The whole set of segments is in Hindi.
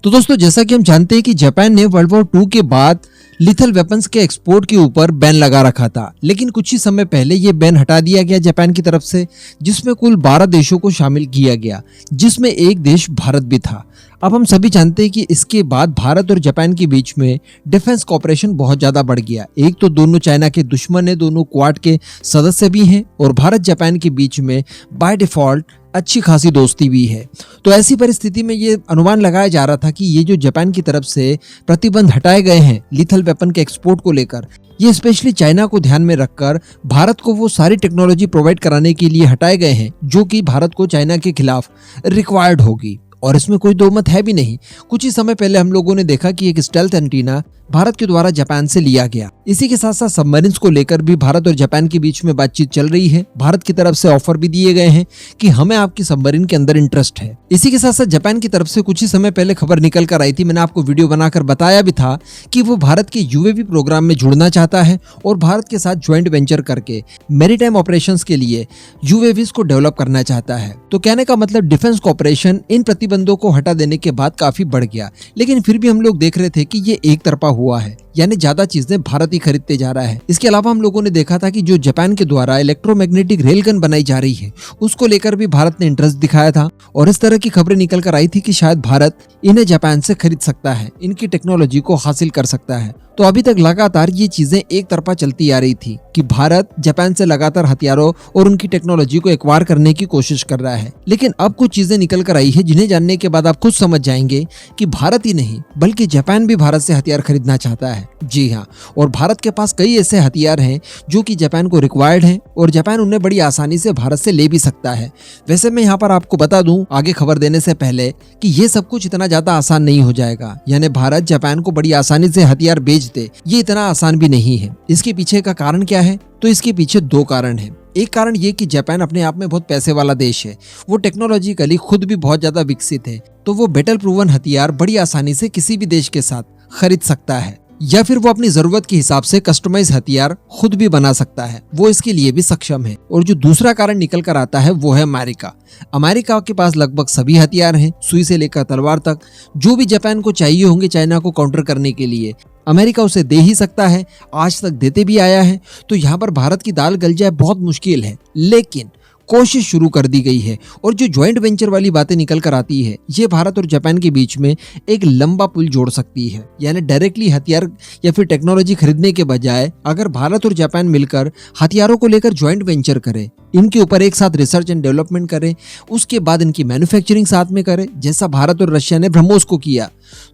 तो दोस्तों, जैसा कि हम जानते हैं कि जापान ने वर्ल्ड वॉर 2 के बाद लिथल वेपन्स के एक्सपोर्ट के ऊपर बैन लगा रखा था, लेकिन कुछ ही समय पहले ये बैन हटा दिया गया जापान की तरफ से, जिसमें कुल 12 देशों को शामिल किया गया, जिसमें एक देश भारत भी था। अब हम सभी जानते हैं कि इसके बाद भारत और जापान के बीच में डिफेंस कॉपरेशन बहुत ज्यादा बढ़ गया। एक तो दोनों चाइना के दुश्मन है, दोनों क्वाड के सदस्य भी हैं और भारत जापान के बीच में बाय डिफॉल्ट अच्छी खासी दोस्ती भी है। तो ऐसी परिस्थिति में ये अनुमान लगाया जा रहा था कि ये जो जापान की तरफ से प्रतिबंध हटाए गए हैं लिथल वेपन के एक्सपोर्ट को लेकर, ये स्पेशली चाइना को ध्यान में रखकर भारत को वो सारी टेक्नोलॉजी प्रोवाइड कराने के लिए हटाए गए हैं जो कि भारत को चाइना के खिलाफ रिक्वायर्ड होगी। और इसमें कोई दो मत है भी नहीं। कुछ ही समय पहले हम लोगों ने देखा कि एक स्टेल्थ एंटीना भारत के द्वारा जापान से लिया गया। इसी के साथ साथ सबमरीन्स को लेकर भी भारत और जापान के बीच में बातचीत चल रही है। भारत की तरफ से ऑफर भी दिए गए हैं कि हमें आपकी सबमरीन के अंदर इंटरेस्ट है। इसी के साथ साथ जापान की तरफ से कुछ ही समय पहले खबर निकल कर आई थी, मैंने आपको वीडियो बनाकर बताया भी था कि वो भारत के यूएवी प्रोग्राम में जुड़ना चाहता है और भारत के साथ ज्वाइंट वेंचर करके मैरीटाइम ऑपरेशंस के लिए यूएवीज को डेवलप करना चाहता है। तो कहने का मतलब डिफेंस कॉपरेशन इन प्रतिबंधों को हटा देने के बाद काफी बढ़ गया, लेकिन फिर भी हम लोग देख रहे थे कि ये एक तरफा हुआ है, यानी ज्यादा चीजें भारत ही खरीदते जा रहा है। इसके अलावा हम लोगों ने देखा था कि जो जापान के द्वारा इलेक्ट्रोमैग्नेटिक रेल गन बनाई जा रही है उसको लेकर भी भारत ने इंटरेस्ट दिखाया था और इस तरह की खबरें निकल कर आई थी कि शायद भारत इन्हें जापान से खरीद सकता है, इनकी टेक्नोलॉजी को हासिल कर सकता है। तो अभी तक लगातार ये चीजें एक तरफा चलती आ रही थी कि भारत जापान से लगातार हथियारों और उनकी टेक्नोलॉजी को एक्वायर करने की कोशिश कर रहा है। लेकिन अब कुछ चीजें निकल कर आई है जिन्हें जानने के बाद आप खुद समझ जाएंगे कि भारत ही नहीं बल्कि जापान भी भारत से हथियार खरीदना चाहता है। जी हाँ, और भारत के पास कई ऐसे हथियार हैं जो कि जापान को रिक्वायर्ड हैं और जापान उन्हें बड़ी आसानी से भारत से ले भी सकता है। वैसे मैं यहाँ पर आपको बता दूं आगे खबर देने से पहले कि ये सब कुछ इतना ज्यादा आसान नहीं हो जाएगा, यानी भारत जापान को बड़ी आसानी से हथियार बेच दे, ये इतना आसान भी नहीं है। इसके पीछे का कारण क्या है? तो इसके पीछे दो कारण हैं। एक कारण ये कि जापान अपने आप में बहुत पैसे वाला देश है, वो टेक्नोलॉजिकली खुद भी बहुत ज्यादा विकसित है, तो वो बैटल प्रूवन हथियार बड़ी आसानी से किसी भी देश के साथ खरीद सकता है या फिर वो अपनी जरूरत के हिसाब से कस्टमाइज हथियार खुद भी बना सकता है, वो इसके लिए भी सक्षम है। और जो दूसरा कारण निकल कर आता है वो है अमेरिका। अमेरिका के पास लगभग सभी हथियार हैं, सुई से लेकर तलवार तक। जो भी जापान को चाहिए होंगे चाइना को काउंटर करने के लिए, अमेरिका उसे दे ही सकता है, आज तक देते भी आया है। तो यहाँ पर भारत की दाल गल जाए बहुत मुश्किल है, लेकिन कोशिश शुरू कर दी गई है। और जो ज्वाइंट वेंचर वाली बातें निकल कर आती है, ये भारत और जापान के बीच में एक लंबा पुल जोड़ सकती है। यानी डायरेक्टली हथियार या फिर टेक्नोलॉजी खरीदने के बजाय अगर भारत और जापान मिलकर हथियारों को लेकर ज्वाइंट वेंचर करें, इनके ऊपर एक साथ रिसर्च एंड डेवलपमेंट करें, उसके बाद इनकी मैन्युफैक्चरिंग साथ में करें, जैसा भारत और रशिया ने ब्रह्मोस को किया,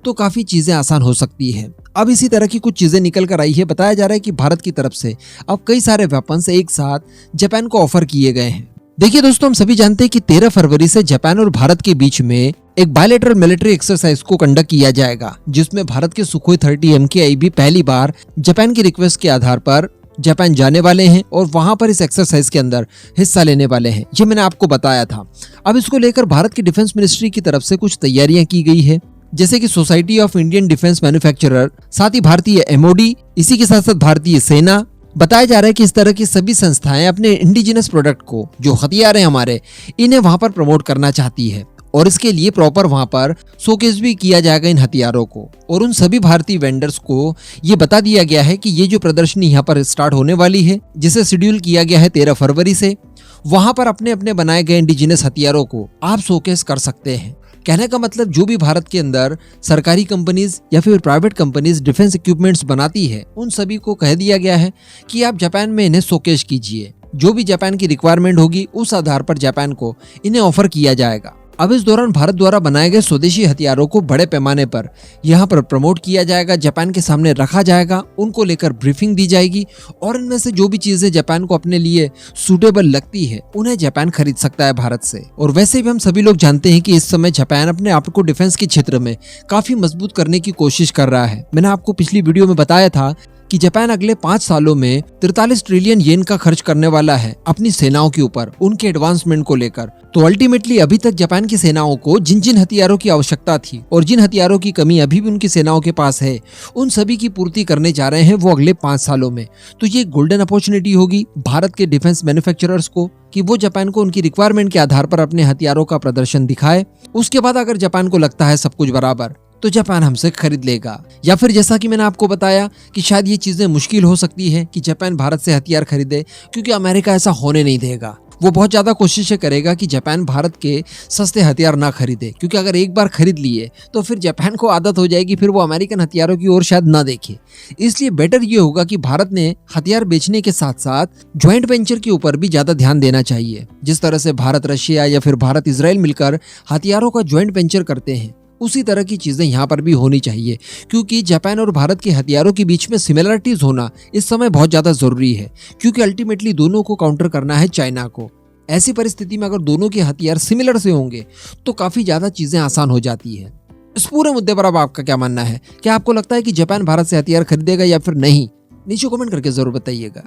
तो काफी चीजें आसान हो सकती है। अब इसी तरह की कुछ चीजें निकल कर आई है। बताया जा रहा है कि भारत की तरफ से अब कई सारे वेपन्स एक साथ जापान को ऑफर किए गए हैं। देखिए दोस्तों, हम सभी जानते हैं कि 13 फरवरी से जापान और भारत के बीच में एक बायलैटरल मिलिट्री एक्सरसाइज को कंडक्ट किया जाएगा, जिसमें भारत के सुखोई 30 MKI भी पहली बार जापान की रिक्वेस्ट के आधार पर जापान जाने वाले हैं और वहां पर इस एक्सरसाइज के अंदर हिस्सा लेने वाले हैं। ये मैंने आपको बताया था। अब इसको लेकर भारत की डिफेंस मिनिस्ट्री की तरफ से कुछ तैयारियां की गई है, जैसे कि society of Indian defence manufacturer, साथ ही भारतीय MOD, इसी के साथ साथ भारतीय सेना। बताया जा रहा है कि इस तरह की सभी संस्थाएं अपने इंडिजिनस प्रोडक्ट को, जो हथियार हैं हमारे, इन्हें वहां पर प्रमोट करना चाहती है और इसके लिए प्रॉपर वहां पर शोकेस भी किया जाएगा इन हथियारों को। और उन सभी भारतीय वेंडर्स को ये बता दिया गया है कि ये जो प्रदर्शनी यहाँ पर स्टार्ट होने वाली है, जिसे शेड्यूल किया गया है 13 फरवरी से, वहां पर अपने अपने बनाए गए इंडिजिनस हथियारों को आप शोकेस कर सकते हैं। कहने का मतलब जो भी भारत के अंदर सरकारी कंपनीज या फिर प्राइवेट कंपनीज डिफेंस इक्विपमेंट्स बनाती है, उन सभी को कह दिया गया है कि आप जापान में इन्हें शोकेस कीजिए। जो भी जापान की रिक्वायरमेंट होगी उस आधार पर जापान को इन्हें ऑफर किया जाएगा। अब इस दौरान भारत द्वारा बनाए गए स्वदेशी हथियारों को बड़े पैमाने पर यहाँ पर प्रमोट किया जाएगा, जापान के सामने रखा जाएगा, उनको लेकर ब्रीफिंग दी जाएगी और इनमें से जो भी चीजें जापान को अपने लिए सूटेबल लगती है उन्हें जापान खरीद सकता है भारत से। और वैसे भी हम सभी लोग जानते हैं कि इस समय जापान अपने आप को डिफेंस के क्षेत्र में काफी मजबूत करने की कोशिश कर रहा है। मैंने आपको पिछली वीडियो में बताया था कि जापान अगले 5 सालों में 43 ट्रिलियन येन का खर्च करने वाला है अपनी सेनाओं के ऊपर, उनके एडवांसमेंट को लेकर। तो अल्टीमेटली अभी तक जापान की सेनाओं को जिन जिन हथियारों की आवश्यकता थी और जिन हथियारों की कमी अभी भी उनकी सेनाओं के पास है, उन सभी की पूर्ति करने जा रहे हैं वो अगले 5 सालों में। तो ये गोल्डन अपॉर्चुनिटी होगी भारत के डिफेंस मैन्युफैक्चरर्स को कि वो जापान को उनकी रिक्वायरमेंट के आधार पर अपने हथियारों का प्रदर्शन दिखाए। उसके बाद अगर जापान को लगता है सब कुछ बराबर, तो जापान हमसे खरीद लेगा। या फिर जैसा कि मैंने आपको बताया कि शायद ये चीजें मुश्किल हो सकती है कि जापान भारत से हथियार खरीदे, क्योंकि अमेरिका ऐसा होने नहीं देगा। वो बहुत ज्यादा कोशिशें करेगा कि जापान भारत के सस्ते हथियार ना खरीदे, क्योंकि अगर एक बार खरीद लिए तो फिर जापान को आदत हो जाएगी, फिर वो अमेरिकन हथियारों की ओर शायद ना देखे। इसलिए बेटर ये होगा कि भारत ने हथियार बेचने के साथ साथ ज्वाइंट वेंचर के ऊपर भी ज्यादा ध्यान देना चाहिए। जिस तरह से भारत रशिया या फिर भारत इजराइल मिलकर हथियारों का ज्वाइंट वेंचर करते हैं, उसी तरह की चीजें यहाँ पर भी होनी चाहिए, क्योंकि जापान और भारत के हथियारों के बीच में सिमिलरिटीज होना इस समय बहुत ज्यादा जरूरी है, क्योंकि अल्टीमेटली दोनों को काउंटर करना है चाइना को। ऐसी परिस्थिति में अगर दोनों के हथियार सिमिलर से होंगे तो काफी ज्यादा चीजें आसान हो जाती है। इस पूरे मुद्दे पर अब आपका क्या मानना है? क्या आपको लगता है कि जापान भारत से हथियार खरीदेगा या फिर नहीं? नीचे कमेंट करके जरूर बताइएगा।